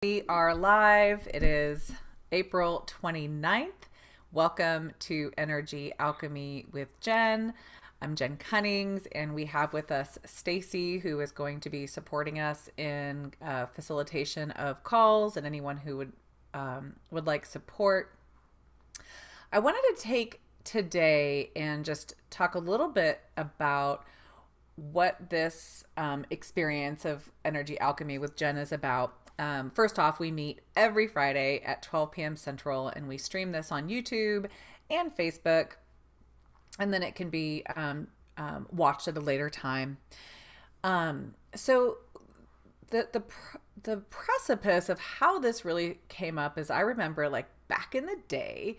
We are live. It is April 29th. Welcome to Energy Alchemy with Jen. I'm Jen Cunnings, and we have with us Stacy, who is going to be supporting us in facilitation of calls and anyone who would like support. I wanted to take today and just talk a little bit about what this experience of Energy Alchemy with Jen is about. First off, we meet every Friday at 12 p.m. Central, and we stream this on YouTube and Facebook, and then it can be watched at a later time. So the precipice of how this really came up is I remember like back in the day,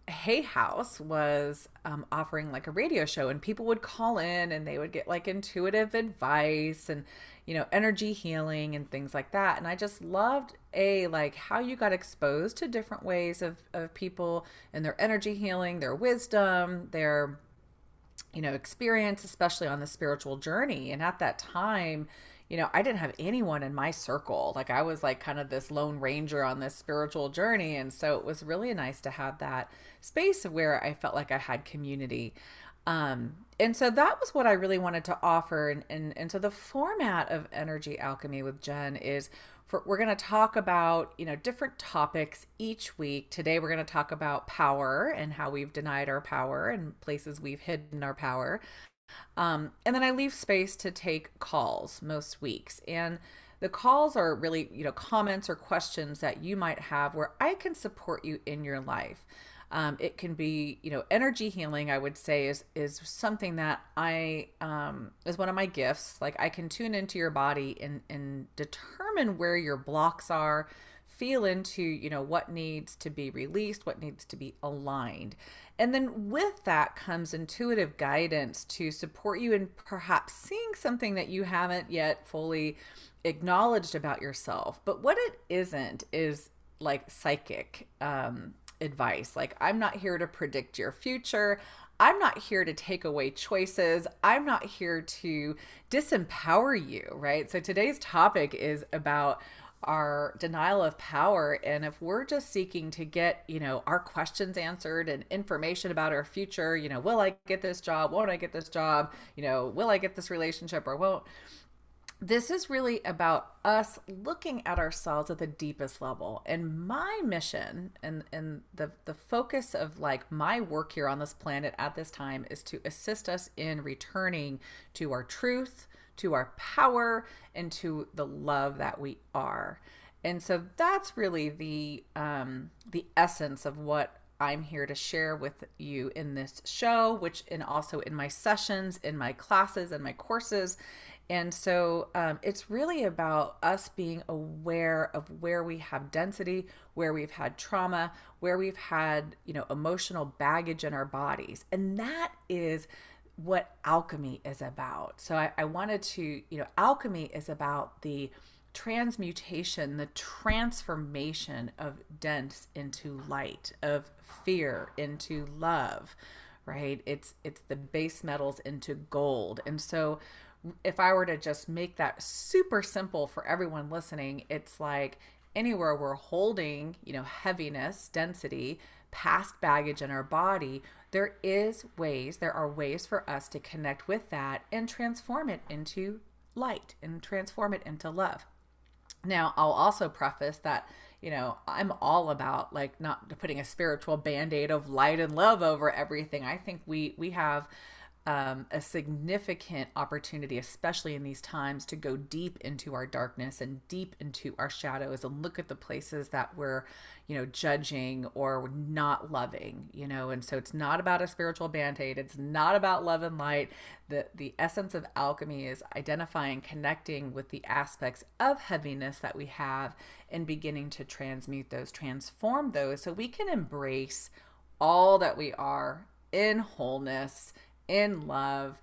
Hay House was offering like a radio show, and people would call in and they would get like intuitive advice and energy healing and things like that. And I just loved like how you got exposed to different ways of people and their energy healing, their wisdom, their experience, especially on the spiritual journey. And at that time, I didn't have anyone in my circle. Like I was like kind of this lone ranger on this spiritual journey. And so it was really nice to have that space where I felt like I had community. And so that was what I really wanted to offer. And so the format of Energy Alchemy with Jen is we're going to talk about, different topics each week. Today, we're going to talk about power and how we've denied our power and places we've hidden our power. And then I leave space to take calls most weeks. And the calls are really, comments or questions that you might have where I can support you in your life. It can be, energy healing, I would say is something that is one of my gifts. Like I can tune into your body and determine where your blocks are, feel into, what needs to be released, what needs to be aligned. And then with that comes intuitive guidance to support you in perhaps seeing something that you haven't yet fully acknowledged about yourself. But what it isn't is like psychic, advice. Like I'm not here to predict your future. I'm not here to take away choices. I'm not here to disempower you, right? So today's topic is about our denial of power. And if we're just seeking to get, our questions answered and information about our future, will I get this job? Won't I get this job? Will I get this relationship or won't? This is really about us looking at ourselves at the deepest level. And my mission and the focus of like my work here on this planet at this time is to assist us in returning to our truth, to our power, and to the love that we are. And so that's really the essence of what I'm here to share with you in this show, and also in my sessions, in my classes, and my courses. And so it's really about us being aware of where we have density, where we've had trauma, where we've had, emotional baggage in our bodies. And that is what alchemy is about. So I wanted to, alchemy is about the transmutation, the transformation of dense into light, of fear into love, right? It's the base metals into gold. And so if I were to just make that super simple for everyone listening, it's like anywhere we're holding, heaviness, density, past baggage in our body, there are ways for us to connect with that and transform it into light and transform it into love. Now, I'll also preface that, I'm all about like not putting a spiritual band-aid of light and love over everything. I think we have a significant opportunity, especially in these times, to go deep into our darkness and deep into our shadows and look at the places that we're, judging or not loving, and so it's not about a spiritual band-aid. It's not about love and light. The essence of alchemy is identifying, connecting with the aspects of heaviness that we have and beginning to transmute those, transform those so we can embrace all that we are in wholeness, in love,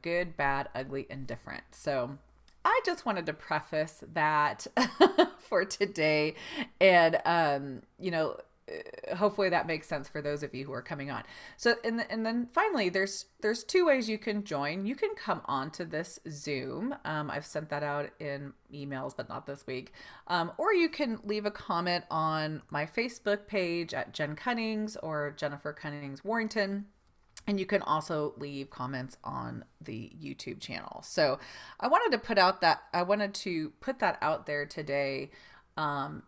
good, bad, ugly, and different. So I just wanted to preface that for today. And, hopefully that makes sense for those of you who are coming on. So, and then finally, there's two ways you can join. You can come onto this Zoom. I've sent that out in emails, but not this week. Or you can leave a comment on my Facebook page at Jen Cunnings or Jennifer Cunnings Warrington. And you can also leave comments on the YouTube channel. So I wanted to put that out there today. And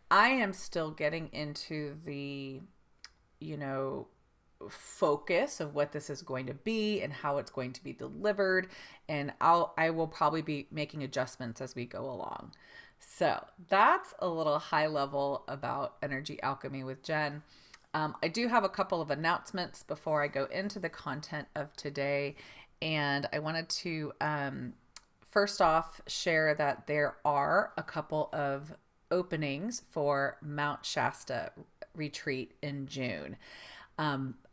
I am still getting into the, focus of what this is going to be and how it's going to be delivered. And I will probably be making adjustments as we go along. So that's a little high level about Energy Alchemy with Jen. I do have a couple of announcements before I go into the content of today. And I wanted to first off share that there are a couple of openings for Mount Shasta retreat in June.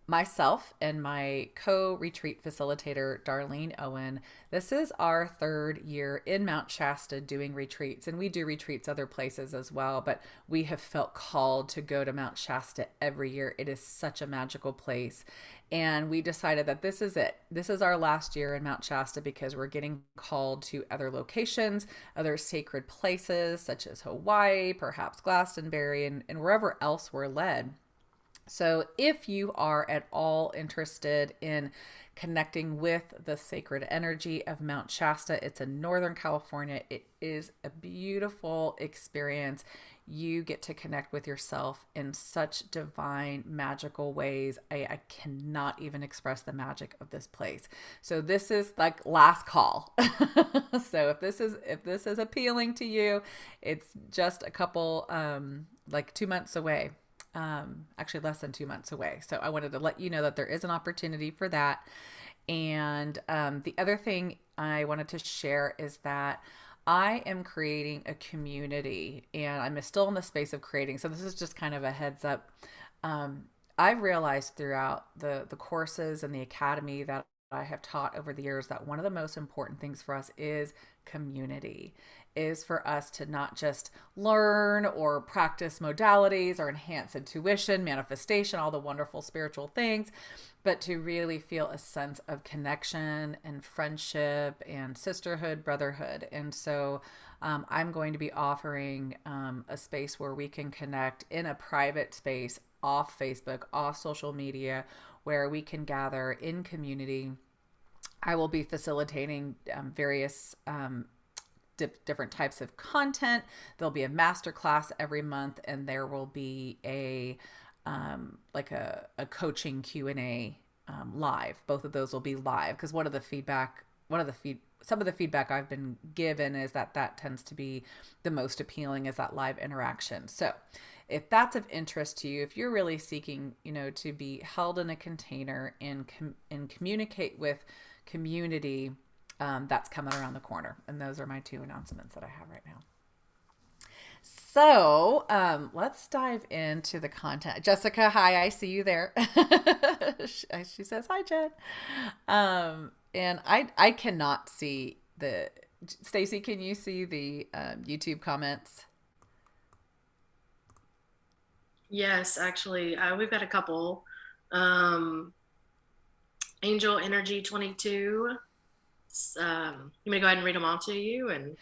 Myself and my co-retreat facilitator, Darlene Owen, this is our third year in Mount Shasta doing retreats, and we do retreats other places as well, but we have felt called to go to Mount Shasta every year. It is such a magical place, and we decided that this is it. This is our last year in Mount Shasta because we're getting called to other locations, other sacred places such as Hawaii, perhaps Glastonbury, and wherever else we're led. So if you are at all interested in connecting with the sacred energy of Mount Shasta, it's in Northern California. It is a beautiful experience. You get to connect with yourself in such divine, magical ways. I cannot even express the magic of this place. So this is like last call. So if this is appealing to you, it's just a couple, like 2 months away. Actually less than 2 months away. So I wanted to let you know that there is an opportunity for that. And the other thing I wanted to share is that I am creating a community, and I'm still in the space of creating. So this is just kind of a heads up. I've realized throughout the courses and the academy that I have taught over the years that one of the most important things for us is community, is for us to not just learn or practice modalities or enhance intuition, manifestation, all the wonderful spiritual things, but to really feel a sense of connection and friendship and sisterhood, brotherhood. And so I'm going to be offering a space where we can connect in a private space off Facebook, off social media, where we can gather in community. I will be facilitating various different types of content. There'll be a masterclass every month, and there will be a coaching Q&A live. Both of those will be live because some of the feedback I've been given is that tends to be the most appealing, is that live interaction. So if that's of interest to you, if you're really seeking, to be held in a container and communicate with community, that's coming around the corner. And those are my two announcements that I have right now. So let's dive into the content. Jessica, hi, I see you there. She says, hi, Jen. And I cannot see Stacy, can you see the YouTube comments? Yes, actually, we've got a couple. Angel Energy 22. You want me to go ahead and read them all to you and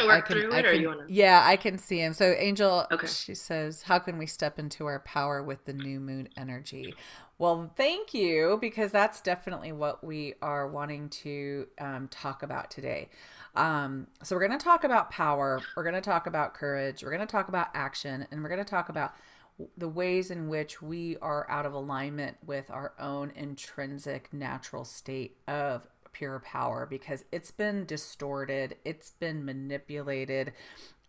work through it, or you want to? Yeah, I can see him. So Angel, Okay. she says, how can we step into our power with the new moon energy? Well, thank you, because that's definitely what we are wanting to talk about today. So we're going to talk about power. We're going to talk about courage. We're going to talk about action, and we're going to talk about the ways in which we are out of alignment with our own intrinsic natural state of pure power, because it's been distorted, it's been manipulated,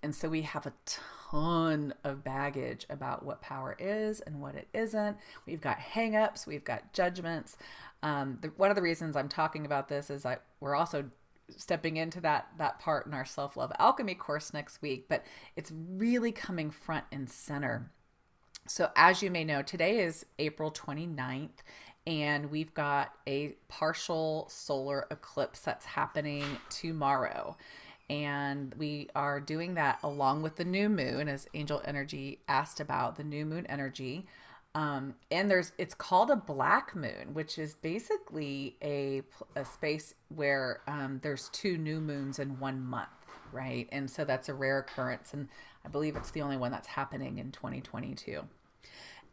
and so we have a ton of baggage about what power is and what it isn't. We've got hangups, we've got judgments. One of the reasons I'm talking about this is that we're also stepping into that part in our self-love alchemy course next week, but it's really coming front and center. So as you may know, today is April 29th, and we've got a partial solar eclipse that's happening tomorrow. And we are doing that along with the new moon, as Angel Energy asked about the new moon energy. And it's called a black moon, which is basically a space where there's two new moons in 1 month, right? And so that's a rare occurrence. And I believe it's the only one that's happening in 2022.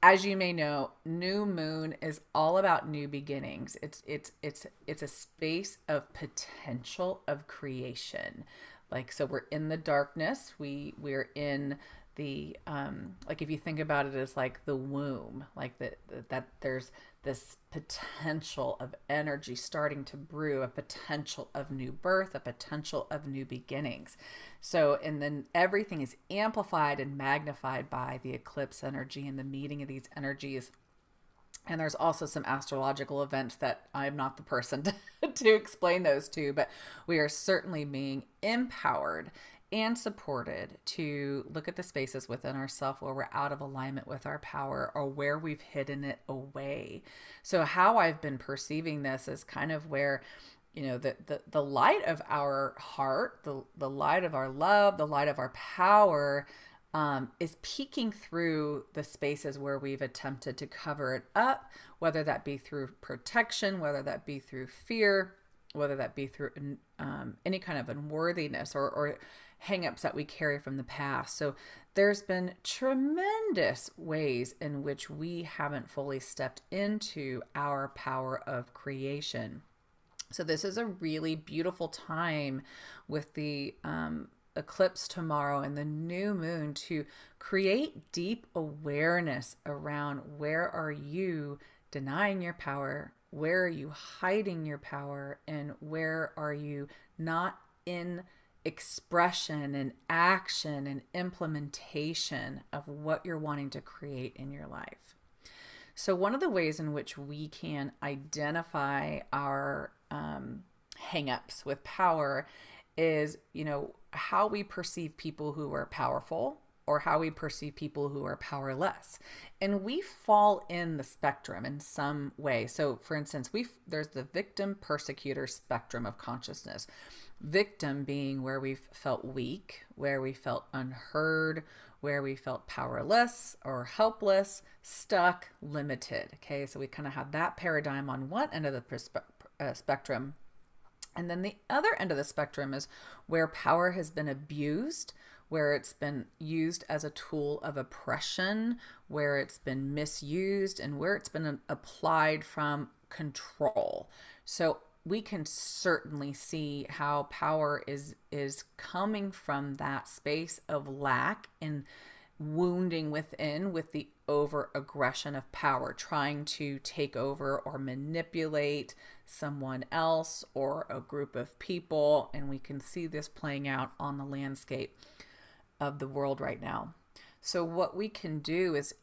As you may know, new moon is all about new beginnings. It's a space of potential of creation. Like, so we're in the darkness. We're in the like, if you think about it as like the womb, like that there's this potential of energy starting to brew, a potential of new birth, a potential of new beginnings. So, and then everything is amplified and magnified by the eclipse energy and the meeting of these energies. And there's also some astrological events that I'm not the person to explain those to, but we are certainly being empowered and supported to look at the spaces within ourselves where we're out of alignment with our power or where we've hidden it away. So how I've been perceiving this is kind of where, the light of our heart, the light of our love, the light of our power is peeking through the spaces where we've attempted to cover it up, whether that be through protection, whether that be through fear, whether that be through any kind of unworthiness or hangups that we carry from the past. So there's been tremendous ways in which we haven't fully stepped into our power of creation. So this is a really beautiful time with the eclipse tomorrow and the new moon to create deep awareness around where are you denying your power, where are you hiding your power, and where are you not in expression and action and implementation of what you're wanting to create in your life. So one of the ways in which we can identify our hang-ups with power is, how we perceive people who are powerful or how we perceive people who are powerless. And we fall in the spectrum in some way. So for instance, there's the victim persecutor spectrum of consciousness. Victim being where we felt weak, where we felt unheard, where we felt powerless or helpless, stuck, limited. Okay, so we kind of have that paradigm on one end of the spectrum. And then the other end of the spectrum is where power has been abused, where it's been used as a tool of oppression, where it's been misused, and where it's been applied from control. So we can certainly see how power is coming from that space of lack and wounding within with the over aggression of power, trying to take over or manipulate someone else or a group of people. And we can see this playing out on the landscape of the world right now. So what we can do is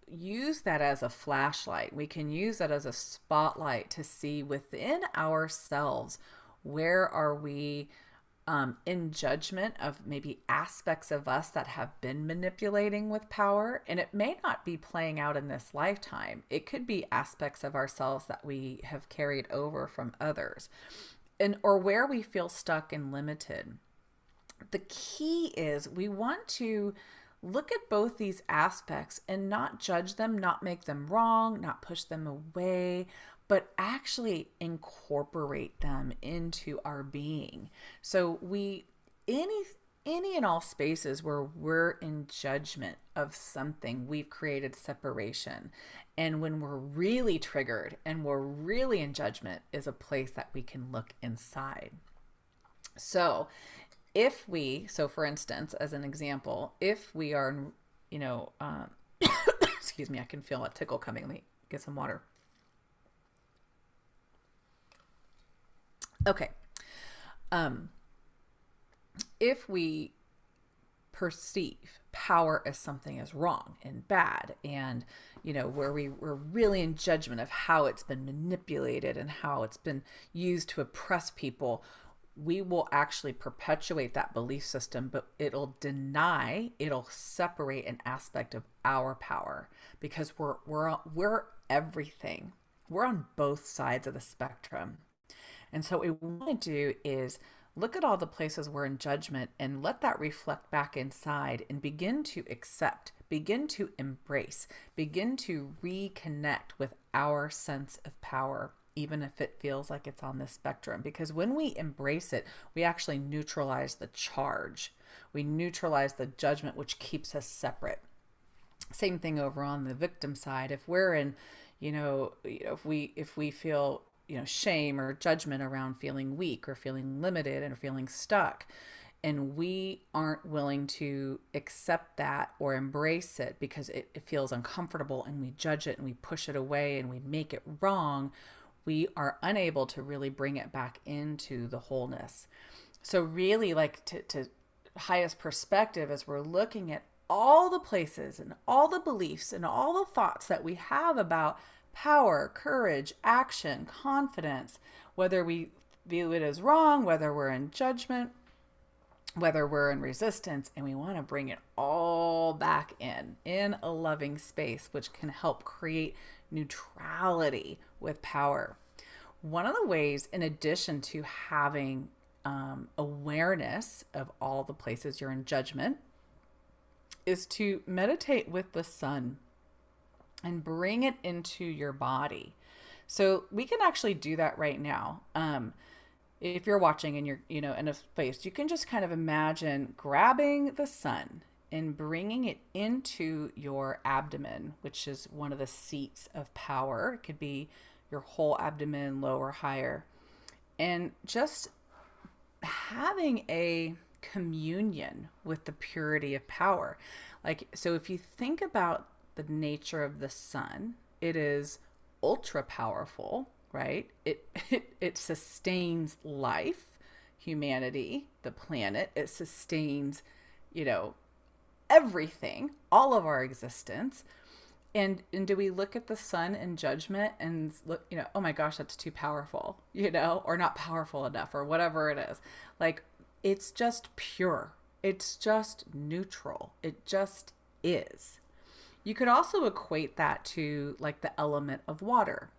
use that as a flashlight. We can use that as a spotlight to see within ourselves, where are we in judgment of maybe aspects of us that have been manipulating with power. And it may not be playing out in this lifetime. It could be aspects of ourselves that we have carried over from others, and or where we feel stuck and limited. The key is we want to look at both these aspects and not judge them, not make them wrong, not push them away, but actually incorporate them into our being. So any and all spaces where we're in judgment of something, we've created separation. And when we're really triggered and we're really in judgment is a place that we can look inside. So for instance, as an example, if we are, excuse me, I can feel a tickle coming. Let me get some water. Okay. If we perceive power as something as wrong and bad, and where we're really in judgment of how it's been manipulated and how it's been used to oppress people, we will actually perpetuate that belief system, but it'll separate an aspect of our power, because we're everything. We're on both sides of the spectrum. And so what we want to do is look at all the places we're in judgment and let that reflect back inside and begin to accept, begin to embrace, begin to reconnect with our sense of power, even if it feels like it's on the spectrum. Because when we embrace it, we actually neutralize the charge. We neutralize the judgment, which keeps us separate. Same thing over on the victim side. If we're in, if we feel, shame or judgment around feeling weak or feeling limited and feeling stuck, and we aren't willing to accept that or embrace it because it feels uncomfortable, and we judge it and we push it away and we make it wrong, we are unable to really bring it back into the wholeness. So really, like, to highest perspective, as we're looking at all the places and all the beliefs and all the thoughts that we have about power, courage, action, confidence, whether we view it as wrong, whether we're in judgment, whether we're in resistance, and we want to bring it all back in a loving space, which can help create neutrality with power. One of the ways, in addition to having awareness of all the places you're in judgment, is to meditate with the sun and bring it into your body. So we can actually do that right now. If you're watching and you're, in a space, you can just kind of imagine grabbing the sun and bringing it into your abdomen, which is one of the seats of power. It could be your whole abdomen, lower, higher, and just having a communion with the purity of power. Like, so if you think about the nature of the sun, it is ultra powerful, right? It sustains life, humanity, the planet. It sustains, everything, all of our existence. And do we look at the sun in judgment and look, oh my gosh, that's too powerful, or not powerful enough, or whatever it is. Like, it's just pure. It's just neutral. It just is. You could also equate that to like the element of water,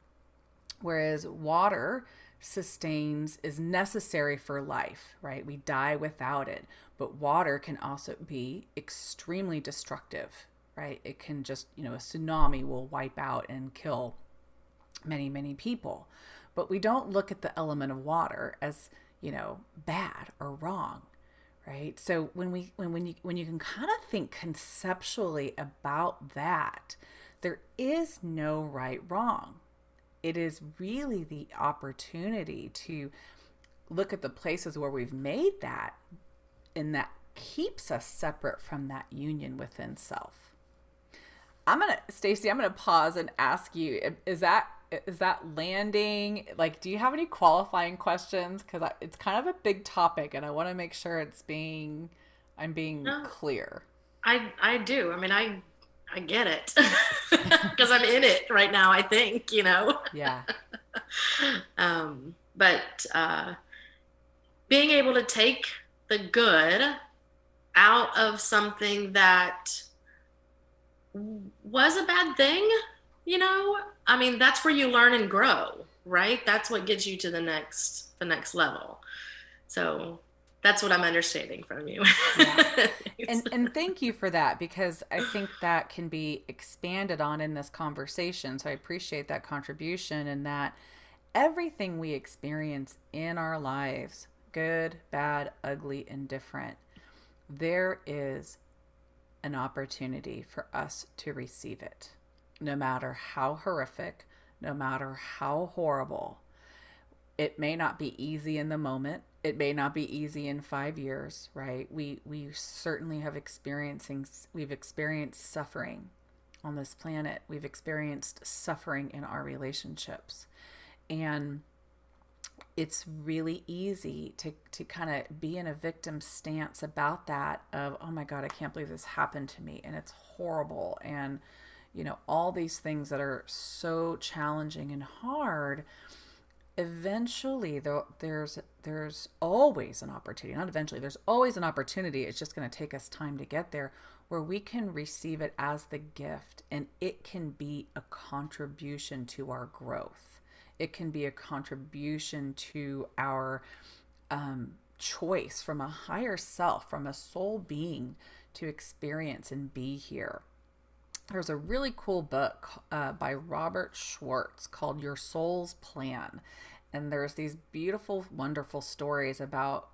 whereas water is necessary for life, right? We die without it, but water can also be extremely destructive, right? It can just, a tsunami will wipe out and kill many, many people. But we don't look at the element of water as, bad or wrong, right? So when you can kind of think conceptually about that, there is no right, wrong. It is really the opportunity to look at the places where we've made that, and that keeps us separate from that union within self. Stacey, I'm gonna pause and ask you: Is that landing? Like, do you have any qualifying questions? Because it's kind of a big topic, and I want to make sure I'm being clear. I do. I mean, I get it because I'm in it right now. I think Yeah. But being able to take the good out of something that was a bad thing, I mean, that's where you learn and grow, right? That's what gets you to the next level. So that's what I'm understanding from you. Yeah. And thank you for that, because I think that can be expanded on in this conversation. So I appreciate that contribution, and that everything we experience in our lives, good, bad, ugly, indifferent, there is an opportunity for us to receive it, no matter how horrific, no matter how horrible. It may not be easy in the moment. It may not be easy in 5 years, right? We certainly we've experienced suffering on this planet. We've experienced suffering in our relationships. And it's really easy to kind of be in a victim stance about that, of, oh my God, I can't believe this happened to me, and it's horrible. And, all these things that are so challenging and hard. Eventually, though, there's always an opportunity. Not eventually, there's always an opportunity. It's just going to take us time to get there, where we can receive it as the gift, and it can be a contribution to our growth. It can be a contribution to our choice from a higher self, from a soul being to experience and be here. There's a really cool book by Robert Schwartz called Your Soul's Plan. And there's these beautiful, wonderful stories about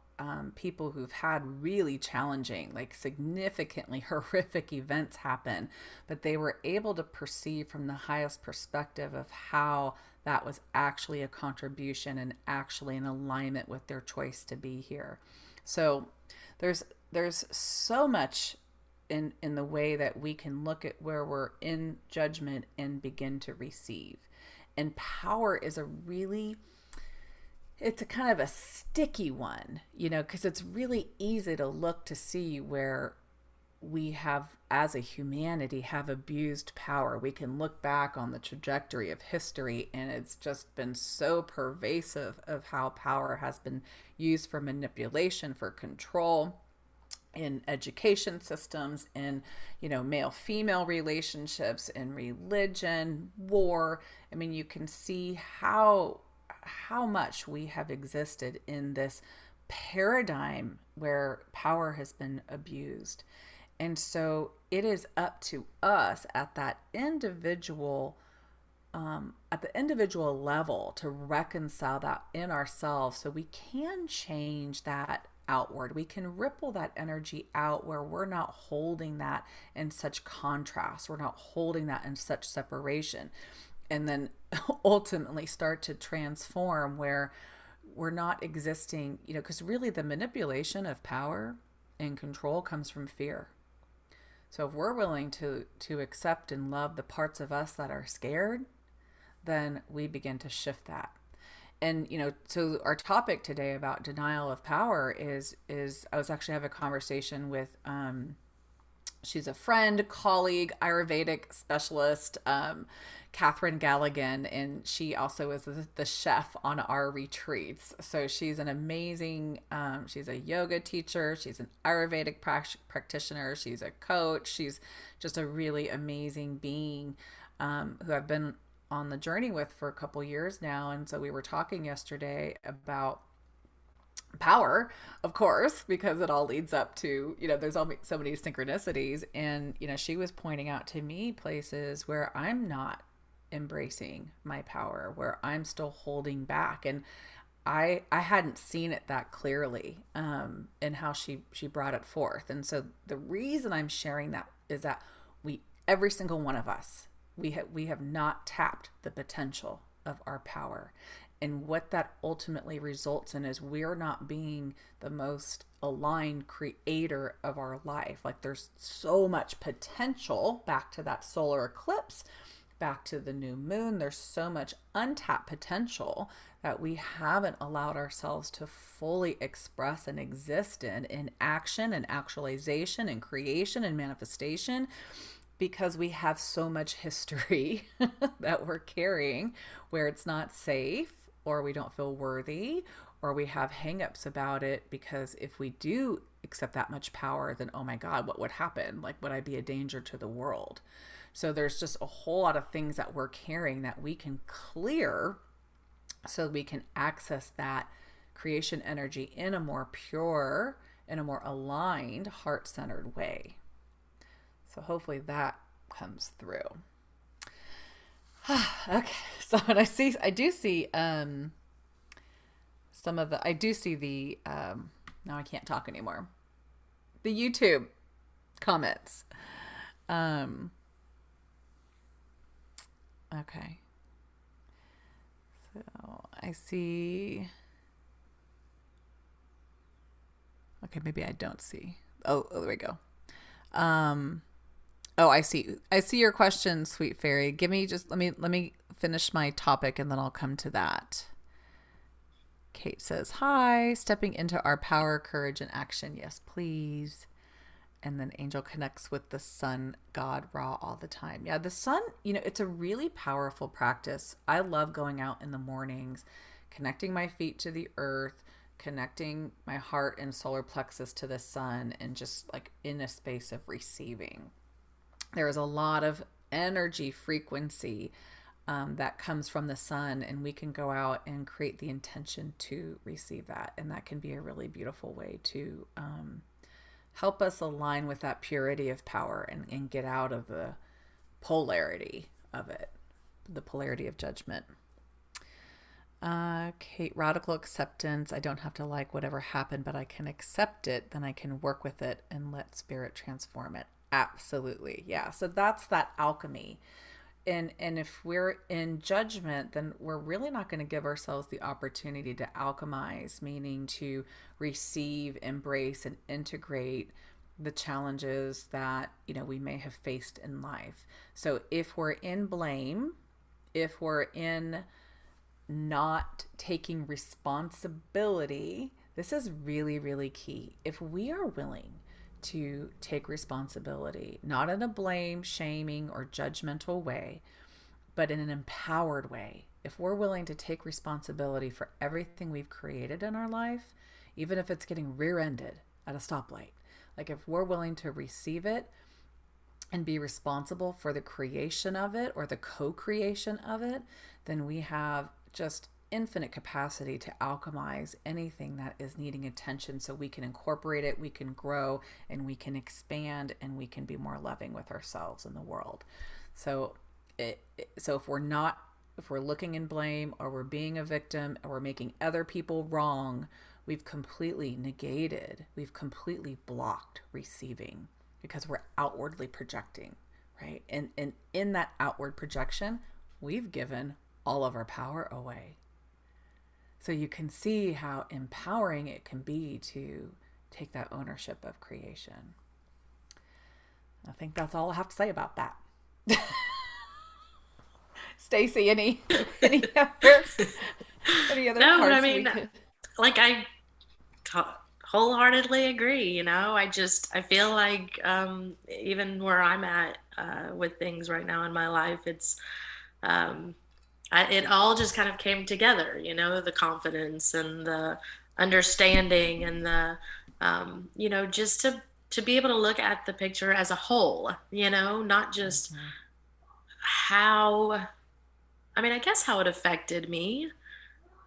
people who've had really challenging, like significantly horrific events happen, but they were able to perceive from the highest perspective of how that was actually a contribution and actually in alignment with their choice to be here. So there's there's so much in the way that we can look at where we're in judgment and begin to receive. And power is a really, it's a kind of a sticky one, because it's really easy to look to see where we have, as a humanity, have abused power. We can look back on the trajectory of history, and it's just been so pervasive of how power has been used for manipulation, for control, in education systems, in male female relationships, in religion, war. I mean, you can see how much we have existed in this paradigm where power has been abused. And so it is up to us at that individual level to reconcile that in ourselves so we can change that outward. We can ripple that energy out where we're not holding that in such contrast. We're not holding that in such separation. And then ultimately start to transform where we're not existing, because really the manipulation of power and control comes from fear. So if we're willing to accept and love the parts of us that are scared, then we begin to shift that. And so our topic today about denial of power is I was actually having a conversation with she's a friend, colleague, Ayurvedic specialist, Catherine Galligan, and she also is the chef on our retreats. So she's an amazing, she's a yoga teacher, she's an Ayurvedic practitioner, she's a coach, she's just a really amazing being who I've been on the journey with for a couple years now. And so we were talking yesterday about power, of course, because it all leads up to, there's so many synchronicities. And, she was pointing out to me places where I'm not embracing my power, where I'm still holding back. And I hadn't seen it that clearly in how she brought it forth. And so the reason I'm sharing that is that every single one of us, we have not tapped the potential of our power. And what that ultimately results in is we're not being the most aligned creator of our life. Like there's so much potential, back to that solar eclipse, back to the new moon. There's so much untapped potential that we haven't allowed ourselves to fully express and exist in action and actualization and creation and manifestation, because we have so much history that we're carrying where it's not safe, or we don't feel worthy, or we have hangups about it, because if we do accept that much power, then oh my God, what would happen? Like, would I be a danger to the world? So there's just a whole lot of things that we're carrying that we can clear so we can access that creation energy in a more pure, in a more aligned, heart-centered way. So hopefully that comes through. Okay, so when I do see some of the, now I can't talk anymore, the YouTube comments. Okay. So I see, okay, maybe I don't see. Oh, there we go. Oh, I see your question, sweet fairy. Let me finish my topic and then I'll come to that. Kate says, hi, stepping into our power, courage, and action. Yes, please. And then Angel connects with the sun, God, Ra, all the time. Yeah, the sun, it's a really powerful practice. I love going out in the mornings, connecting my feet to the earth, connecting my heart and solar plexus to the sun, and just like in a space of receiving. There is a lot of energy frequency that comes from the sun, and we can go out and create the intention to receive that. And that can be a really beautiful way to help us align with that purity of power and get out of the polarity of it, the polarity of judgment. Kate, radical acceptance. I don't have to like whatever happened, but I can accept it. Then I can work with it and let spirit transform it. Absolutely. Yeah. So that's that alchemy. And if we're in judgment, then we're really not going to give ourselves the opportunity to alchemize, meaning to receive, embrace, and integrate the challenges that, we may have faced in life. So if we're in blame, if we're in not taking responsibility, this is really, really key. If we are willing to take responsibility, not in a blame, shaming, or judgmental way, but in an empowered way, if we're willing to take responsibility for everything we've created in our life, even if it's getting rear-ended at a stoplight, like if we're willing to receive it and be responsible for the creation of it or the co-creation of it, then we have just infinite capacity to alchemize anything that is needing attention, so we can incorporate it, we can grow, and we can expand, and we can be more loving with ourselves and the world. So if we're looking in blame, or we're being a victim, or we're making other people wrong, we've completely negated, we've completely blocked receiving, because we're outwardly projecting, right? And in that outward projection, we've given all of our power away. So you can see how empowering it can be to take that ownership of creation. I think that's all I have to say about that. Stacy, any other No, parts I mean, like I wholeheartedly agree. I feel like even where I'm at with things right now in my life, it's it all just kind of came together, the confidence and the understanding and the, just to be able to look at the picture as a whole, not just how, I guess how it affected me,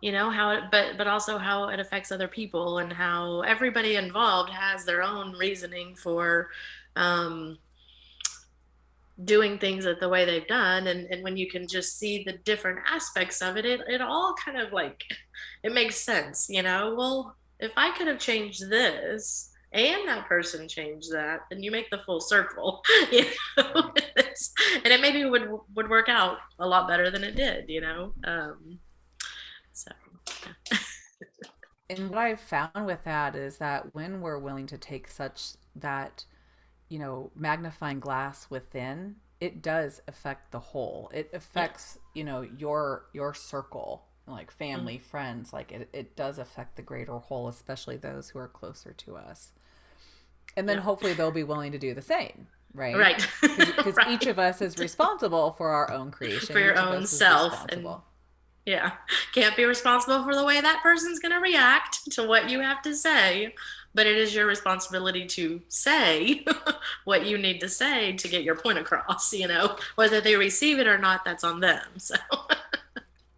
but also how it affects other people, and how everybody involved has their own reasoning for, doing things the way they've done. And when you can just see the different aspects of it, it all kind of like, it makes sense, well, if I could have changed this and that person changed that, then you make the full circle. And it maybe would work out a lot better than it did, so yeah. And what I've found with that is that when we're willing to take such that, magnifying glass within, it does affect the whole. It affects, your circle, like family, friends, like it does affect the greater whole, especially those who are closer to us. And then hopefully they'll be willing to do the same, right? Right. Because right. Each of us is responsible for our own creation. For your own self. And yeah. Can't be responsible for the way that person's going to react to what you have to say, but it is your responsibility to say what you need to say to get your point across, whether they receive it or not, that's on them. So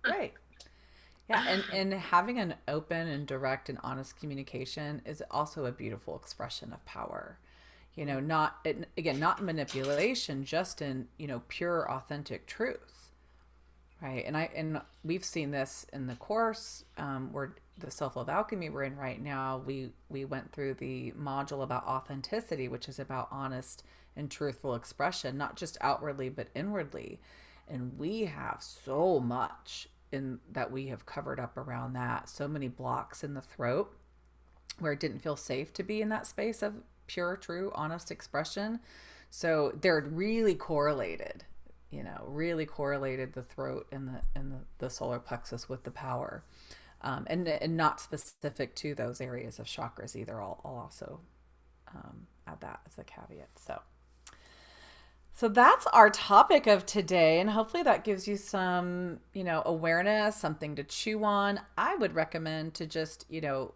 right. Yeah. And having an open and direct and honest communication is also a beautiful expression of power. Not manipulation, just in, pure, authentic truth. Right. And we've seen this in the course, where the self-love alchemy we're in right now. We went through the module about authenticity, which is about honest and truthful expression, not just outwardly, but inwardly. And we have so much in that we have covered up around that. So many blocks in the throat where it didn't feel safe to be in that space of pure, true, honest expression. So they're really correlated. Really correlated, the throat and the solar plexus with the power, and not specific to those areas of chakras either. I'll also add that as a caveat. So that's our topic of today, and hopefully that gives you some, awareness, something to chew on. I would recommend to just,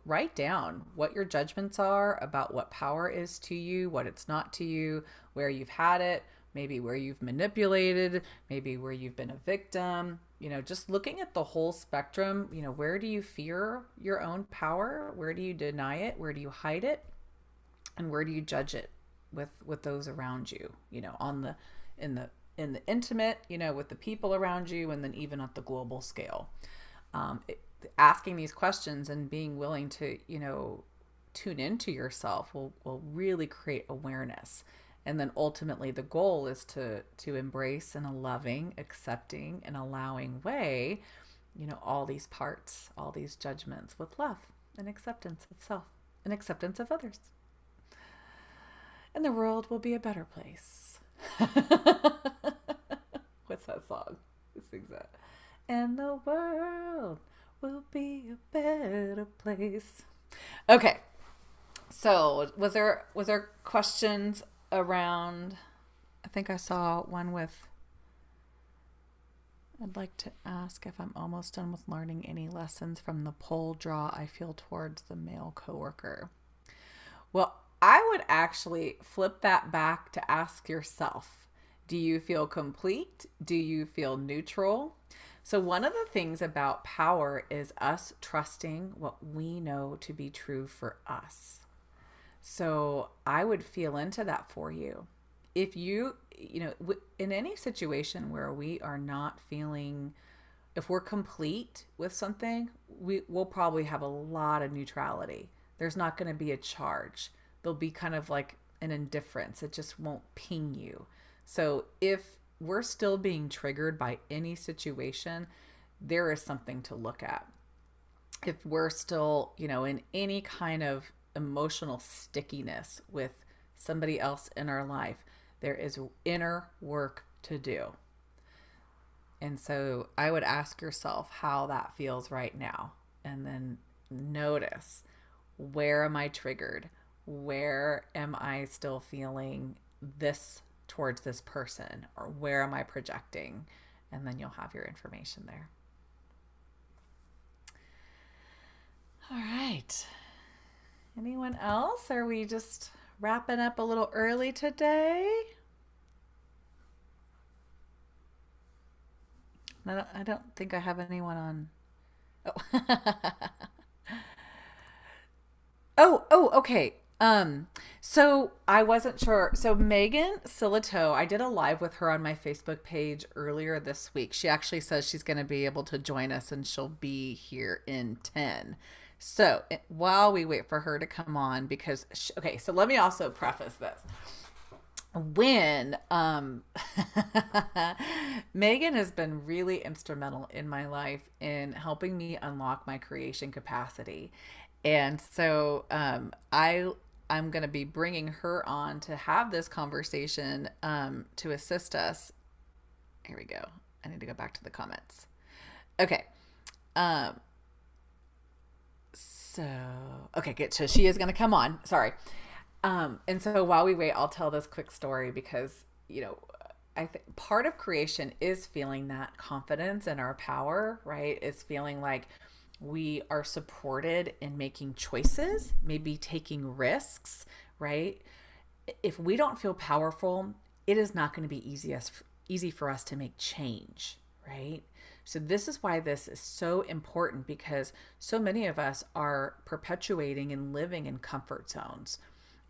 write down what your judgments are about what power is to you, what it's not to you, where you've had it, maybe where you've manipulated, maybe where you've been a victim, just looking at the whole spectrum, where do you fear your own power? Where do you deny it? Where do you hide it? And where do you judge it with those around you, on the, in the intimate, with the people around you, and then even at the global scale. Asking these questions and being willing to, tune into yourself will really create awareness. And then ultimately the goal is to embrace in a loving, accepting, and allowing way, all these parts, all these judgments with love and acceptance of self and acceptance of others. And the world will be a better place. What's that song? Who sings that? And the world will be a better place. Okay. So was there questions around? I think I saw one with, I'd like to ask if I'm almost done with learning any lessons from the pole draw I feel towards the male coworker. Well, I would actually flip that back to ask yourself, do you feel complete? Do you feel neutral? So one of the things about power is us trusting what we know to be true for us. So I would feel into that for you. If you, in any situation where we are not feeling, if we're complete with something, we'll probably have a lot of neutrality. There's not going to be a charge. There'll be kind of like an indifference. It just won't ping you. So if we're still being triggered by any situation, there is something to look at. If we're still, in any kind of emotional stickiness with somebody else in our life, there is inner work to do. And so I would ask yourself how that feels right now. And then notice, where am I triggered? Where am I still feeling this towards this person? Or where am I projecting? And then you'll have your information there. All right. Anyone else? Are we just wrapping up a little early today? I don't think I have anyone on. Oh, okay. So I wasn't sure. So Megan Silito, I did a live with her on my Facebook page earlier this week. She actually says she's going to be able to join us and she'll be here in 10. So while we wait for her to come on, because, okay, so let me also preface this. When Megan has been really instrumental in my life in helping me unlock my creation capacity. And so I'm going to be bringing her on to have this conversation to assist us. Here we go. I need to go back to the comments. Okay. Okay, good. So she is going to come on. Sorry. And so while we wait, I'll tell this quick story because, I think part of creation is feeling that confidence in our power, right? It's feeling like we are supported in making choices, maybe taking risks, right? If we don't feel powerful, it is not going to be easy for us to make change, right? So this is why this is so important, because so many of us are perpetuating and living in comfort zones,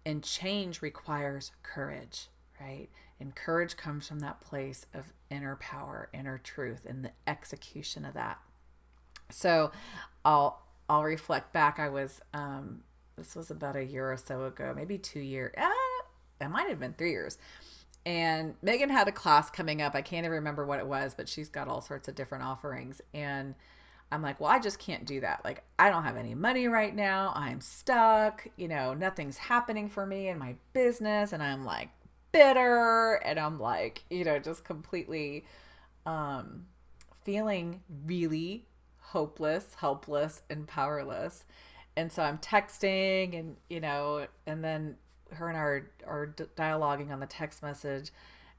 and change requires courage, right? And courage comes from that place of inner power, inner truth, and the execution of that. So I'll reflect back. I was, this was about a year or so ago, maybe 2 years. It might have been 3 years. And Megan had a class coming up. I can't even remember what it was, but she's got all sorts of different offerings. And I'm like, well, I just can't do that. Like, I don't have any money right now. I'm stuck. Nothing's happening for me in my business. And I'm like bitter. And I'm like, just completely feeling really hopeless, helpless, and powerless. And so I'm texting and then her and I are dialoguing on the text message.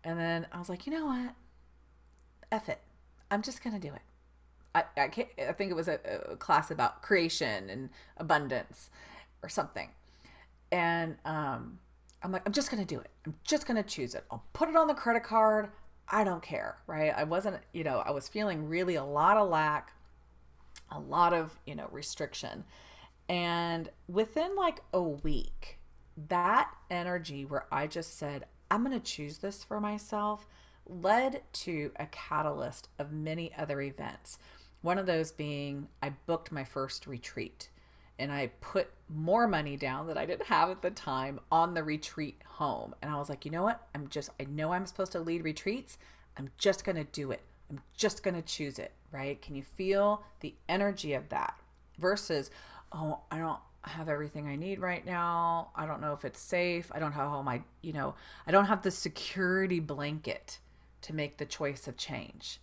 And then I was like, you know what? F it. I'm just going to do it. I think it was a class about creation and abundance or something. And I I'm like, I'm just going to do it. I'm just going to choose it. I'll put it on the credit card. I don't care, right? I wasn't, I was feeling really a lot of lack, a lot of, restriction. And within like a week, that energy where I just said, I'm going to choose this for myself, led to a catalyst of many other events. One of those being I booked my first retreat and I put more money down that I didn't have at the time on the retreat home. And I was like, you know what? I know I'm supposed to lead retreats. I'm just going to do it. I'm just going to choose it, right? Can you feel the energy of that versus, oh, I don't have everything I need right now. I don't know if it's safe. I don't have all my, I don't have the security blanket to make the choice of change,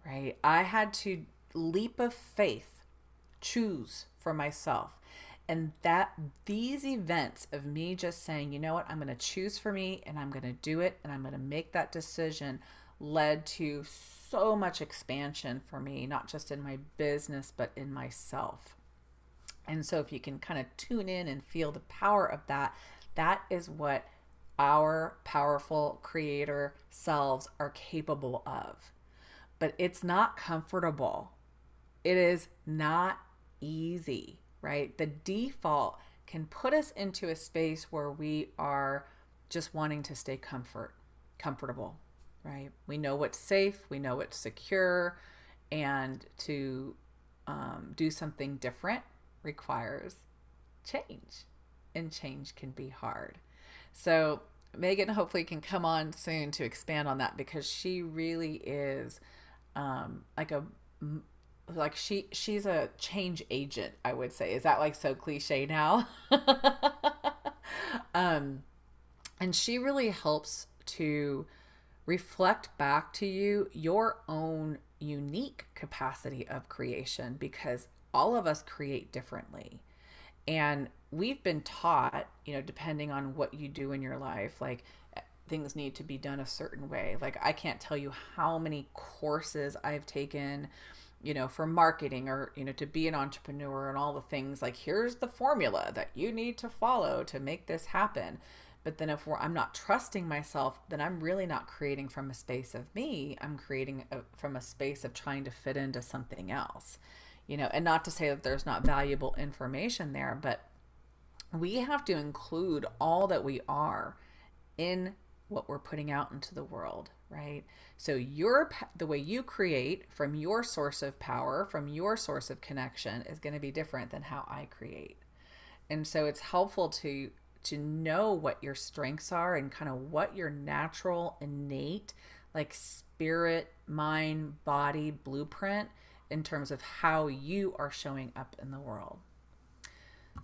right? I had to leap of faith, choose for myself. And that these events of me just saying, you know what, I'm going to choose for me and I'm going to do it and I'm going to make that decision led to so much expansion for me, not just in my business, but in myself. And so if you can kind of tune in and feel the power of that, that is what our powerful creator selves are capable of. But it's not comfortable. It is not easy, right? The default can put us into a space where we are just wanting to stay comfortable, right? We know what's safe, we know what's secure, and to do something different requires change, and change can be hard. So Megan hopefully can come on soon to expand on that, because she really is she's a change agent, I would say. Is that like so cliche now? And she really helps to reflect back to you your own unique capacity of creation, because all of us create differently. And we've been taught, depending on what you do in your life, like things need to be done a certain way. Like I can't tell you how many courses I've taken, for marketing or, to be an entrepreneur and all the things, like here's the formula that you need to follow to make this happen. But then I'm not trusting myself, then I'm really not creating from a space of me. I'm creating from a space of trying to fit into something else, and not to say that there's not valuable information there, but we have to include all that we are in what we're putting out into the world, right? So the way you create from your source of power, from your source of connection, is going to be different than how I create. And so it's helpful to know what your strengths are and kind of what your natural, innate, like spirit, mind, body blueprint in terms of how you are showing up in the world.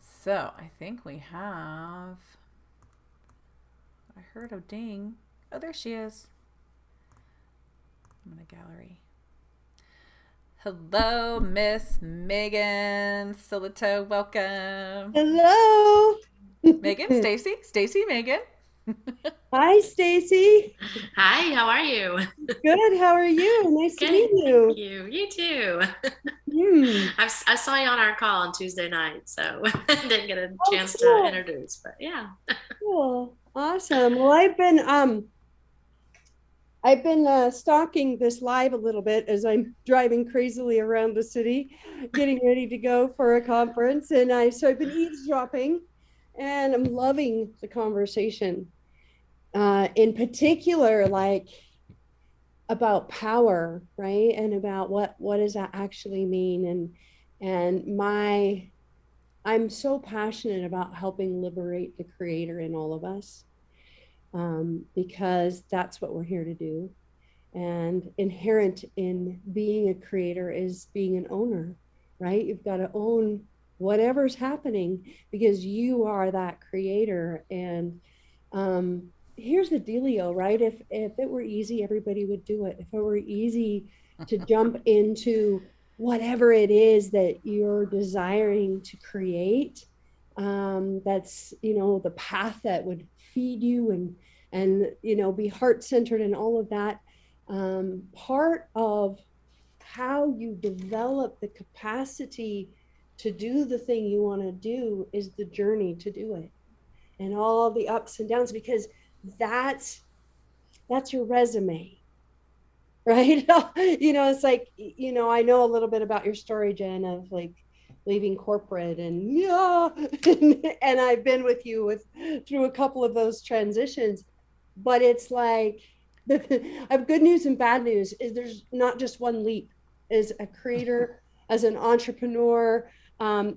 So I think we have, I heard a ding. Oh, there she is. I'm in a gallery. Hello, Miss Megan Silito. Welcome. Hello. Megan, Stacy, Megan. Hi, Stacy. Hi, how are you? Good. How are you? Nice to meet you. Thank you. You too. Hmm. I saw you on our call on Tuesday night, so didn't get a chance cool. to introduce, but yeah. Cool. Awesome. Well, I've been stalking this live a little bit as I'm driving crazily around the city, getting ready to go for a conference, and so I've been eavesdropping, and I'm loving the conversation. In particular, like about power, right? And about what does that actually mean? And I'm so passionate about helping liberate the creator in all of us, because that's what we're here to do. And inherent in being a creator is being an owner, right? You've got to own whatever's happening because you are that creator. And here's the dealio, right? If it were easy, everybody would do it. If it were easy to jump into whatever it is that you're desiring to create, that's, the path that would feed you and be heart-centered and all of that. Part of how you develop the capacity to do the thing you want to do is the journey to do it. and all the ups and downs, because that's your resume, right? It's like, I know a little bit about your story, Jen, of like leaving corporate, and and I've been with you through a couple of those transitions, but it's like, I have good news and bad news. Is there's not just one leap. As a creator, as an entrepreneur,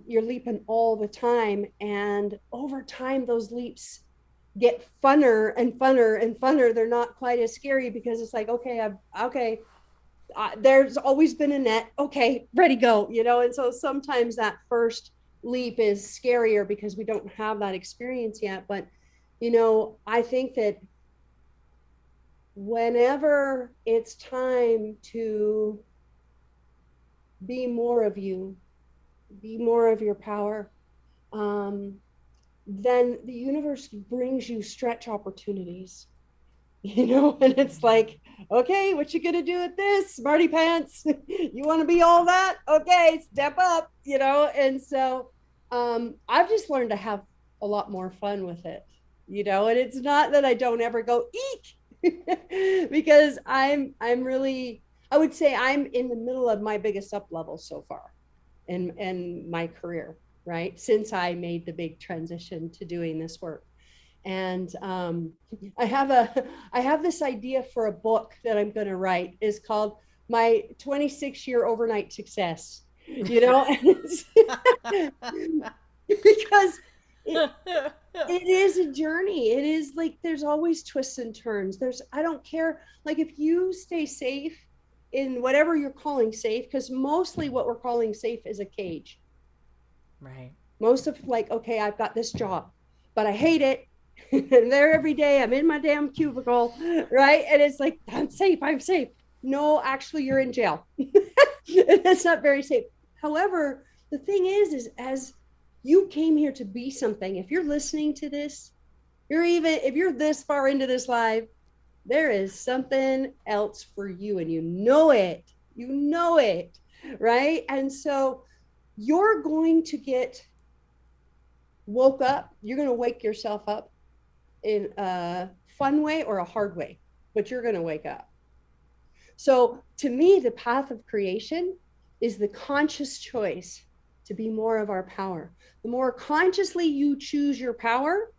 you're leaping all the time, and over time those leaps get funner and funner and funner. They're not quite as scary, because it's like, okay, there's always been a net. Okay, ready, go. And so sometimes that first leap is scarier because we don't have that experience yet. But I think that whenever it's time to be more of you, be more of your power, then the universe brings you stretch opportunities, and it's like, okay, what you gonna do with this, smarty pants? You want to be all that? Okay, step up, and so I've just learned to have a lot more fun with it, and it's not that I don't ever go eek, because I'm really, I would say I'm in the middle of my biggest up level so far in my career, right? Since I made the big transition to doing this work. And I have this idea for a book that I'm going to write. Is called My 26-Year Overnight Success, because it is a journey. It is like, there's always twists and turns. I don't care. Like, if you stay safe in whatever you're calling safe, because mostly what we're calling safe is a cage. Right. Most of, like, okay, I've got this job, but I hate it. I'm there every day. I'm in my damn cubicle, right? And it's like, I'm safe. No, actually, you're in jail. That's not very safe. However, the thing is as you came here to be something, if you're listening to this, if you're this far into this live, there is something else for you, and you know it, right? And so you're going to get woke up. You're going to wake yourself up in a fun way or a hard way, but you're going to wake up. So to me, the path of creation is the conscious choice to be more of our power. The more consciously you choose your power,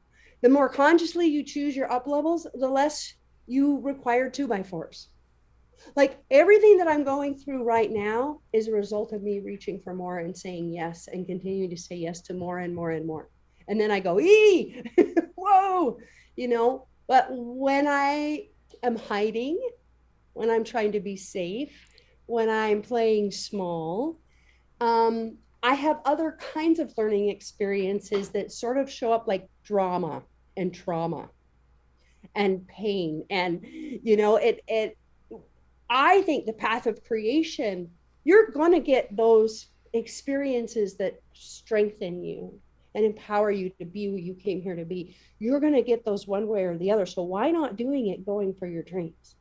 the more consciously you choose your up levels, the less you require 2x4s. Like, everything that I'm going through right now is a result of me reaching for more and saying yes, and continuing to say yes to more and more and more. And then I go, whoa, but when I am hiding, when I'm trying to be safe, when I'm playing small, I have other kinds of learning experiences that sort of show up like drama and trauma and pain. And, I think the path of creation, you're going to get those experiences that strengthen you and empower you to be who you came here to be. You're going to get those one way or the other. So why not doing it, going for your dreams?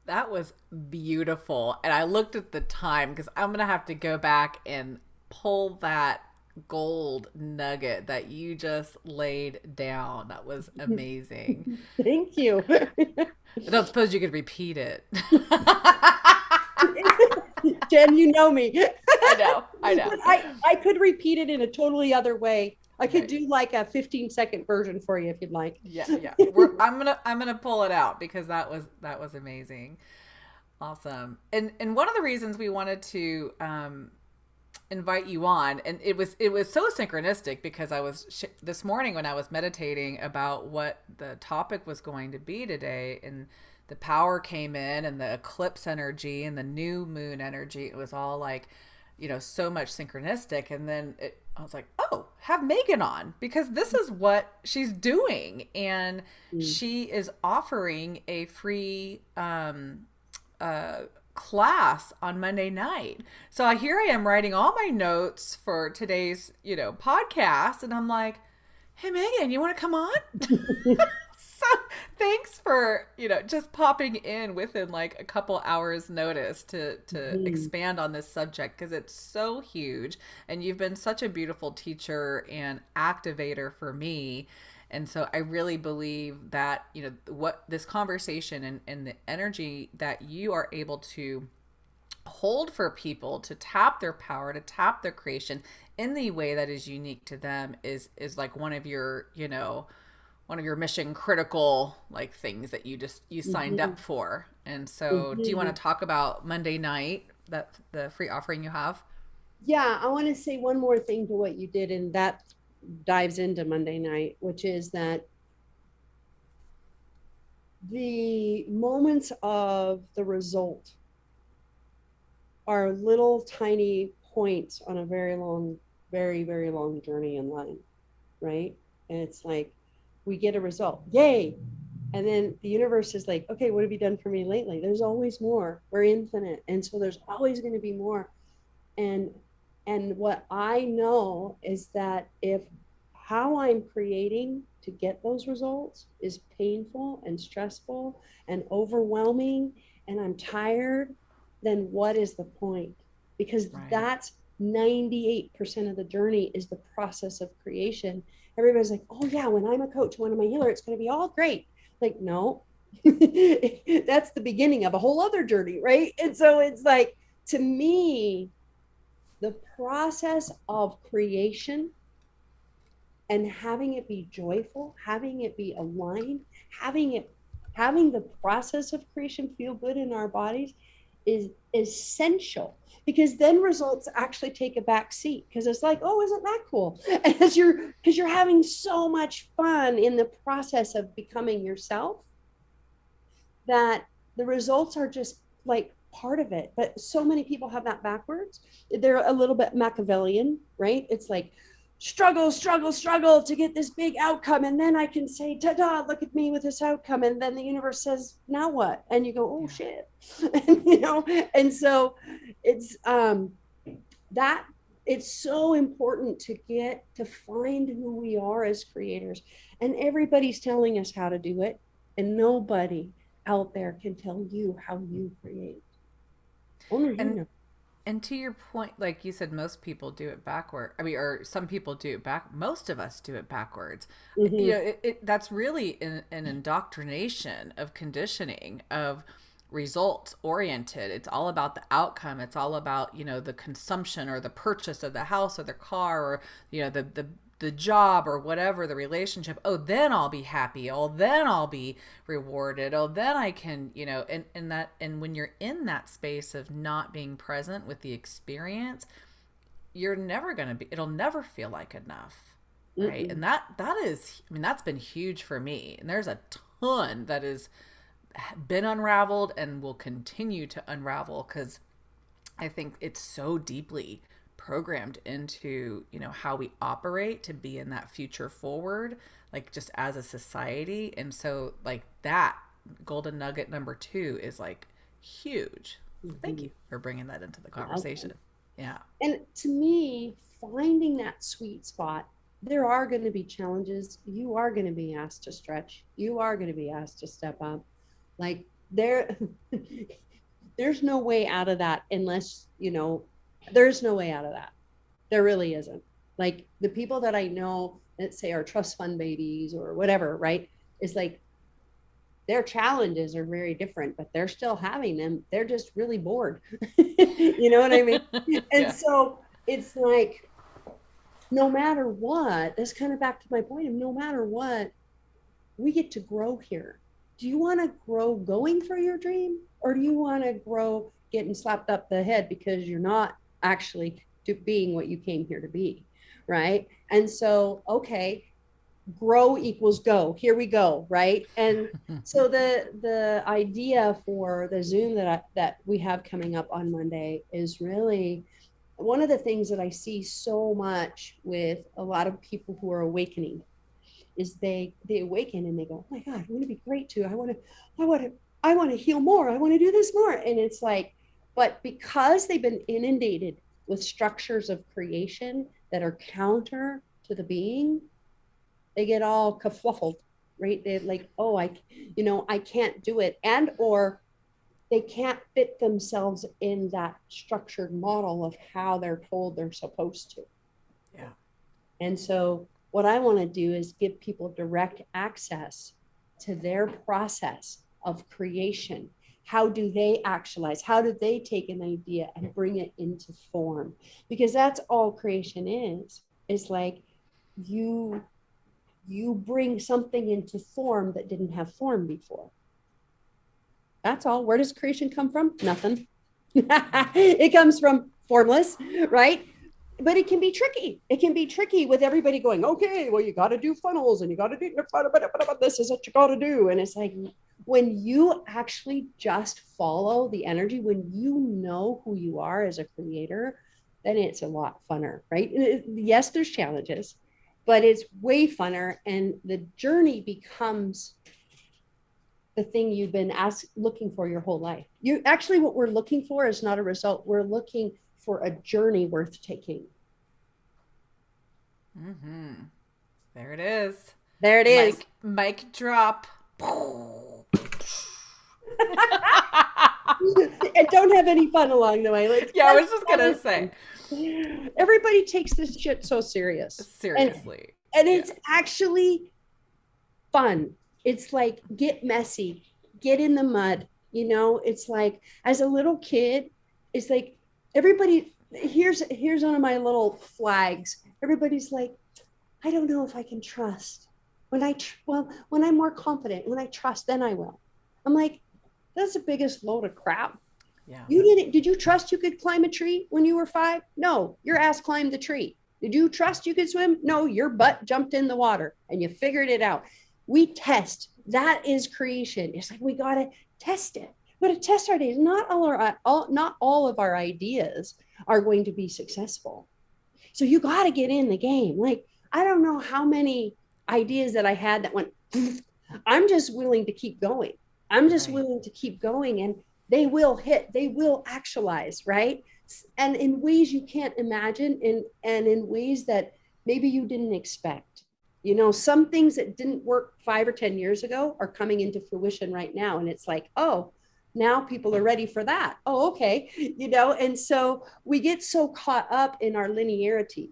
That was beautiful. And I looked at the time, because I'm going to have to go back and pull that gold nugget that you just laid down. That was amazing. Thank you. I don't suppose you could repeat it. Jen, you know me. I know. I could repeat it in a totally other way. I could do like a 15-second version for you if you'd like. Yeah. I'm gonna pull it out, because that was amazing. Awesome. And one of the reasons we wanted to invite you on, and it was so synchronistic, because I was this morning when I was meditating about what the topic was going to be today, and the power came in, and the eclipse energy and the new moon energy, it was all like, so much synchronistic. And then I was like, oh, have Megan on, because this is what she's doing. And she is offering a free class on Monday night. So here I am writing all my notes for today's, podcast. And I'm like, hey, Megan, you want to come on? So thanks for, just popping in within like a couple hours notice to expand on this subject, because it's so huge. And you've been such a beautiful teacher and activator for me. And so I really believe that, what this conversation and the energy that you are able to hold for people to tap their power, to tap their creation in the way that is unique to them is like one of your, one of your mission critical like things that you signed up for. And so do you want to talk about Monday night, that the free offering you have? Yeah, I want to say one more thing to what you did, and that dives into Monday night, which is that the moments of the result are little tiny points on a very long, very, very long journey in line, right? And it's like, we get a result, yay. And then the universe is like, okay, what have you done for me lately? There's always more. We're infinite. And so there's always going to be more. And what I know is that if how I'm creating to get those results is painful and stressful and overwhelming, and I'm tired, then what is the point? Because that's 98% of the journey is the process of creation. Everybody's like, oh yeah, when I'm a coach, when I'm a healer, it's going to be all great. Like, no, that's the beginning of a whole other journey, right? And so it's like, to me, the process of creation and having it be joyful, having it be aligned, having the process of creation feel good in our bodies is essential, because then results actually take a back seat, because it's like, oh, isn't that cool? And because you're having so much fun in the process of becoming yourself, that the results are just like part of it. But so many people have that backwards. They're a little bit Machiavellian, right? It's like, struggle to get this big outcome, and then I can say, ta-da, look at me with this outcome, and then the universe says, now what? And you go, oh shit. And and so it's that it's so important to get to find who we are as creators, and everybody's telling us how to do it, and nobody out there can tell you how you create. Only you know. And to your point, like you said, most people do it backward. I mean, or some people do it back. Most of us do it backwards. That's really an indoctrination of conditioning, of results oriented. It's all about the outcome. It's all about, the consumption or the purchase of the house or the car, or, the job or whatever, the relationship. Oh, then I'll be happy. Oh, then I'll be rewarded. Oh, then I can, and when you're in that space of not being present with the experience, you're never going to be, it'll never feel like enough. Right. And that is, that's been huge for me. And there's a ton that has been unraveled and will continue to unravel, because I think it's so deeply programmed into, how we operate to be in that future forward, like just as a society. And so like that golden nugget number 2 is like huge. Thank you for bringing that into the conversation. Yeah. And to me, finding that sweet spot, there are going to be challenges. You are going to be asked to stretch. You are going to be asked to step up. Like there's no way out of that unless, there's no way out of that. There really isn't. Like the people that I know that say are trust fund babies or whatever, right? Is like their challenges are very different, but they're still having them. They're just really bored. You know what I mean? And so it's like, no matter what, that's kind of back to my point of no matter what, we get to grow here. Do you want to grow going for your dream, or do you want to grow getting slapped up the head because you're not actually to being what you came here to be, right? And so, okay, grow equals go. Here we go, right? And so the idea for the Zoom that we have coming up on Monday is really one of the things that I see so much with a lot of people who are awakening is they awaken and they go, oh my God, wouldn't it be great to? I want to heal more. I want to do this more. And it's like, but because they've been inundated with structures of creation that are counter to the being, they get all kerfluffled, right? They're like, oh, I can't do it. And, or they can't fit themselves in that structured model of how they're told they're supposed to. Yeah. And so what I want to do is give people direct access to their process of creation. How do they actualize? How do they take an idea and bring it into form? Because that's all creation is. It's like you bring something into form that didn't have form before. That's all. Where does creation come from? Nothing. It comes from formless, right? But it can be tricky. It can be tricky with everybody going, okay, well, you got to do funnels and you got to do this is what you got to do. And it's like, when you actually just follow the energy, when you know who you are as a creator, then it's a lot funner, right? Yes, there's challenges, but it's way funner. And the journey becomes the thing you've been looking for your whole life. You actually, what we're looking for is not a result. We're looking for a journey worth taking. Mm-hmm. There it is. There it is. Mic drop. And don't have any fun along the way. I was just gonna say, everybody takes this shit so seriously, and it's actually fun. It's like, get messy, get in the mud. It's like, as a little kid, it's like, everybody, here's one of my little flags. Everybody's like, I don't know if I can trust. When I'm more confident, when I trust, then I will. I'm like, that's the biggest load of crap. Yeah. Did you trust you could climb a tree when you were 5? No, your ass climbed the tree. Did you trust you could swim? No, your butt jumped in the water and you figured it out. We test. That is creation. It's like, we got to test it. We got to test our ideas. Not all of our ideas are going to be successful. So you got to get in the game. Like, I don't know how many ideas that I had that went, I'm just willing to keep going. I'm just willing to keep going, and they will hit, they will actualize, right? And in ways you can't imagine, and in ways that maybe you didn't expect. Some things that didn't work 5 or 10 years ago are coming into fruition right now. And it's like, oh, now people are ready for that. Oh, okay. And so we get so caught up in our linearity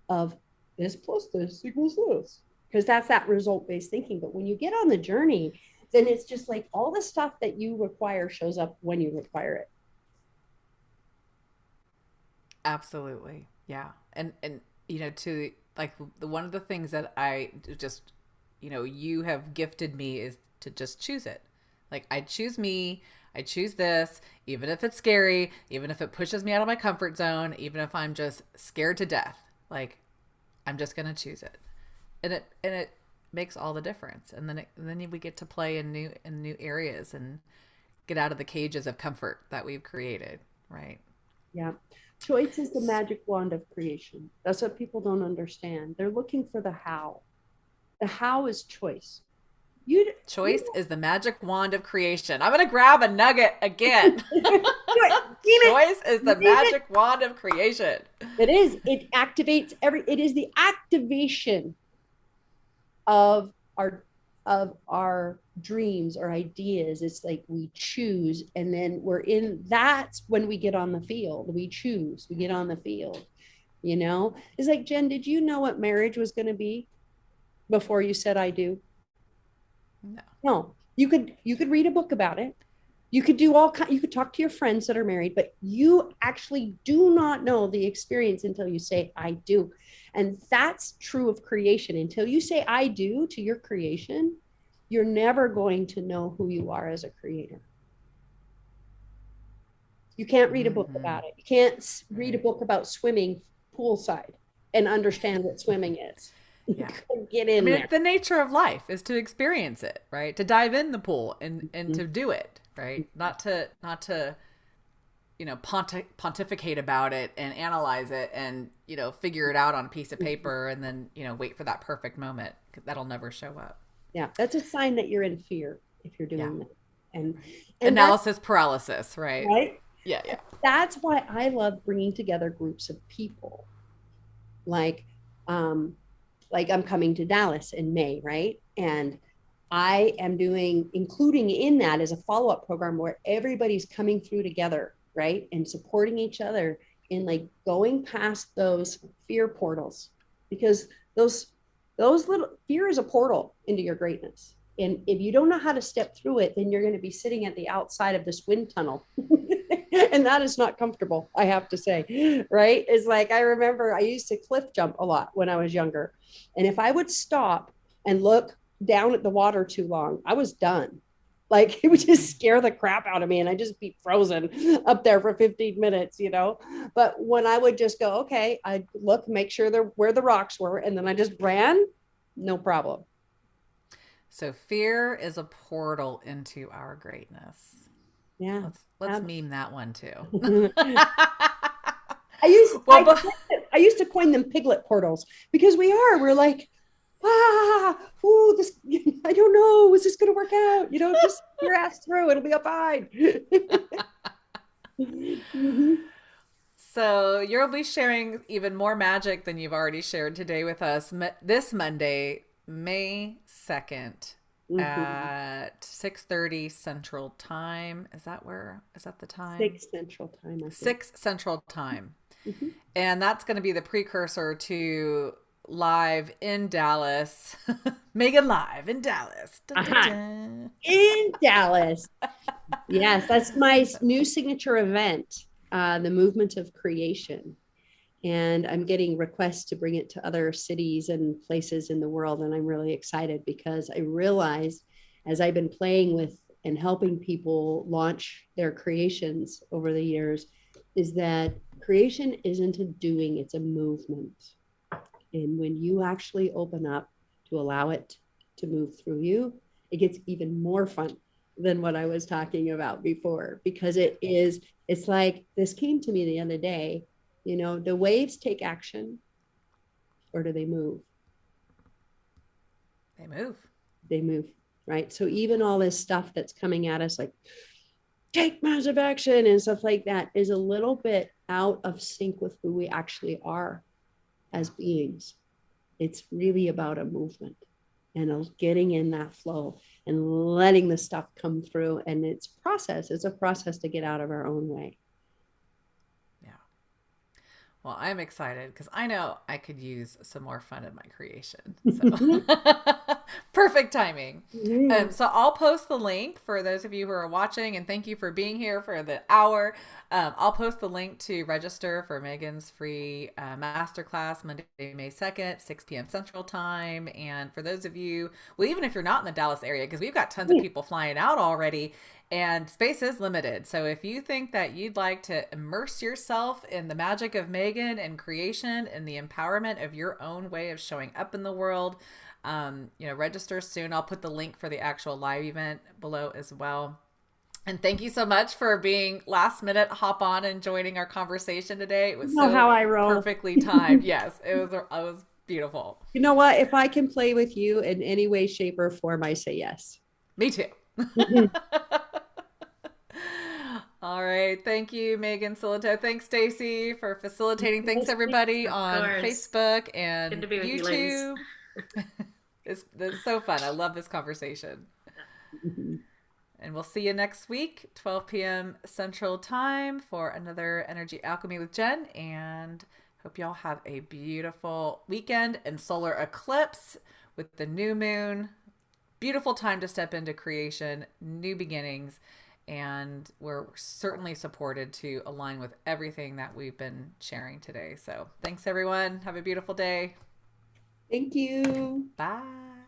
of this plus this equals this, because that's that result-based thinking. But when you get on the journey, then it's just like all the stuff that you require shows up when you require it. Absolutely. Yeah. And to like, one of the things that I just, you have gifted me is to just choose it. Like, I choose me, I choose this, even if it's scary, even if it pushes me out of my comfort zone, even if I'm just scared to death, like, I'm just going to choose it. And it makes all the difference. And then we get to play in new areas and get out of the cages of comfort that we've created. Right. Yeah. Choice is the magic wand of creation. That's what people don't understand. They're looking for the how. The how is choice. Choice is the magic wand of creation. I'm going to grab a nugget again. Choice is the magic wand of creation. It is. It activates it is the activation of our dreams or ideas. It's like we choose, and then that's when we get on the field. We choose, we get on the field. It's like, Jen, did you know what marriage was going to be before you said I do? No. You could read a book about it. You could you could talk to your friends that are married, but you actually do not know the experience until you say I do. And that's true of creation. Until you say I do to your creation, you're never going to know who you are as a creator. You can't read a book about it. You can't read a book about swimming poolside and understand what swimming is. Yeah. Get in there. The nature of life is to experience it, right? To dive in the pool and to do it, right? Not to pontificate about it and analyze it and, figure it out on a piece of paper and then, wait for that perfect moment. That'll never show up. Yeah. That's a sign that you're in fear if you're doing that. And analysis paralysis, right? Right? Yeah. That's why I love bringing together groups of people. Like I'm coming to Dallas in May, right? And I am doing, including in that is a follow-up program where everybody's coming through together, right? And supporting each other in like going past those fear portals, because those little fear is a portal into your greatness. And if you don't know how to step through it, then you're going to be sitting at the outside of this wind tunnel. And that is not comfortable, I have to say, right? It's like, I remember I used to cliff jump a lot when I was younger. And if I would stop and look down at the water too long, I was done. Like, it would just scare the crap out of me and I'd just be frozen up there for 15 minutes, you know? But when I would just go, okay, I'd look, make sure they're where the rocks were, and then I just ran, no problem. So fear is a portal into our greatness. Yeah. Let's meme that one too. I used to coin them piglet portals, because we're like, oh, this, I don't know, is this going to work out? You know, just your ass through, it'll be fine. Mm-hmm. So you'll be sharing even more magic than you've already shared today with us this Monday, May 2nd, at 6:30 Central Time. Is that the time? 6 Central Time. 6 Central Time. Mm-hmm. And that's going to be the precursor to live in Dallas. Megan live in Dallas. Dun, dun, dun. In Dallas. Yes, that's my new signature event, the movement of creation. And I'm getting requests to bring it to other cities and places in the world. And I'm really excited, because I realized, as I've been playing with and helping people launch their creations over the years, is that creation isn't a doing, it's a movement. And when you actually open up to allow it to move through you, it gets even more fun than what I was talking about before, because it's like, this came to me the other day, you know, do waves take action, or do they move? They move, right? So even all this stuff that's coming at us, like take massive action and stuff like that, is a little bit out of sync with who we actually are as beings. It's really about a movement and getting in that flow and letting the stuff come through. And it's a process to get out of our own way. Yeah. Well, I'm excited because I know I could use some more fun in my creation. So perfect timing. So I'll post the link for those of you who are watching, and thank you for being here for the hour. I'll post the link to register for Megan's free masterclass Monday, May 2nd, 6 p.m. Central Time. And for those of you, well, even if you're not in the Dallas area, because we've got tons of people flying out already, and space is limited. So if you think that you'd like to immerse yourself in the magic of Megan and creation and the empowerment of your own way of showing up in the world, register soon. I'll put the link for the actual live event below as well. And thank you so much for being last minute hop on and joining our conversation today. It was how I roll. Perfectly timed. Yes, it was beautiful. You know what? If I can play with you in any way, shape, or form, I say yes. Me too. All right. Thank you, Megan Silito. Thanks, Stacy, for facilitating. Thanks, everybody on Facebook and Good to be with YouTube. It's so fun. I love this conversation. And we'll see you next week, 12 p.m. Central Time, for another Energy Alchemy with Jen. And hope y'all have a beautiful weekend and solar eclipse with the new moon. Beautiful time to step into creation, new beginnings. And we're certainly supported to align with everything that we've been sharing today. So thanks, everyone. Have a beautiful day. Thank you. Bye.